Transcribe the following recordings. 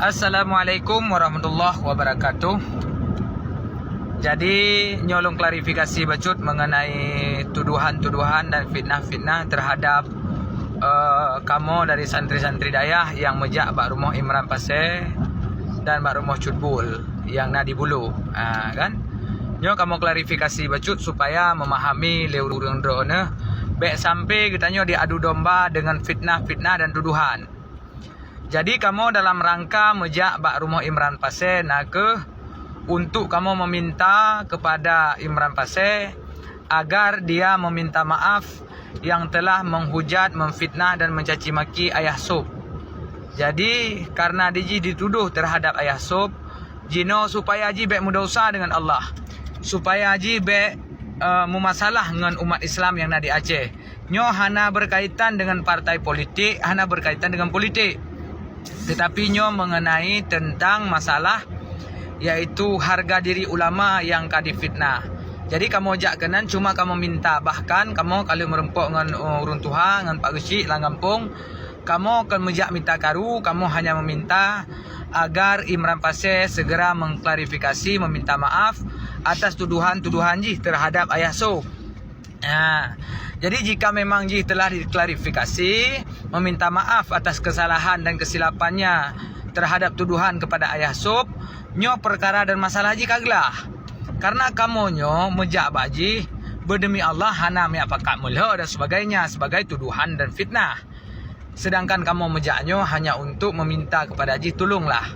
Assalamualaikum warahmatullahi wabarakatuh. Jadi nyolong klarifikasi bacut mengenai tuduhan-tuduhan dan fitnah-fitnah terhadap kamu dari santri-santri dayah yang mejak bak rumah Imran Pasir dan bak rumah Cutbul yang nadi bulu, kan? Nyo kamu klarifikasi bacut supaya memahami leurung drone. Baik sampai katanya diadu domba dengan fitnah-fitnah dan tuduhan. Jadi kamu dalam rangka mejak bak rumah Imran Pasir nak untuk kamu meminta kepada Imran Pasir agar dia meminta maaf yang telah menghujat, memfitnah dan mencaci maki Ayah Sub. Jadi karena diji dituduh terhadap Ayah Sub, jino supaya ji baik mudah usaha dengan Allah, supaya ji baik mumasalah dengan umat Islam yang nadi Aceh. Nyo hana berkaitan dengan partai politik, hana berkaitan dengan politik. Tetapi nyo mengenai tentang masalah yaitu harga diri ulama yang kadi fitnah. Jadi kamu jak kenan cuma kamu minta, bahkan kamu kalau merempok dengan urun Tuhan, dengan Pak Gesi lang kampung, kamu akan mejak minta karu, kamu hanya meminta agar Imran Pasir segera mengklarifikasi, meminta maaf atas tuduhan-tuduhan ji terhadap Ayah Sub. Nah, jadi jika memang ji telah diklarifikasi, meminta maaf atas kesalahan dan kesilapannya terhadap tuduhan kepada Ayah Sub, nyo perkara dan masalah ji kaglah. Karena kamu nyo mejak baji berdemi Allah hana mi apakah mulha dan sebagainya sebagai tuduhan dan fitnah. Sedangkan kamu mejaknyo hanya untuk meminta kepada ji tolonglah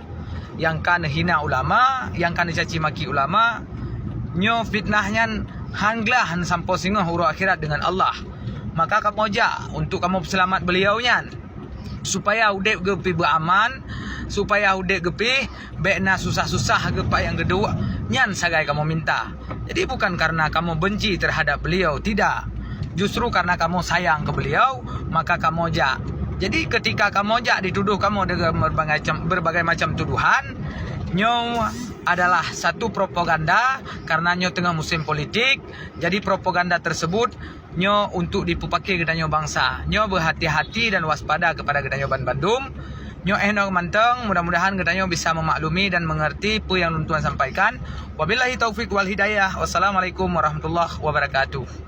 yang kan hina ulama, yang kan caci maki ulama, nyo fitnahnya hanglah sampai singoh huru akhirat dengan Allah. Maka kamu jak untuk kamu selamat beliaunya supaya udek gepi beraman, supaya udek gepi bekna susah-susah gepa yang kedua nyan sagai kamu minta. Jadi bukan karena kamu benci terhadap beliau, tidak. Justru karena kamu sayang ke beliau, maka kamu jak. Jadi ketika kamu jak dituduh kamu dengan berbagai macam tuduhan, nyo adalah satu propaganda karena nyo tengah musim politik. Jadi propaganda tersebut nyo untuk dipakai kedanyo bangsa. Nyo berhati-hati dan waspada kepada kedanyo Bandung. Nyo enok manteng, mudah-mudahan kedanyo bisa memaklumi dan mengerti apa yang Tuhan sampaikan. Wabillahi taufik wal hidayah. Wassalamualaikum warahmatullahi wabarakatuh.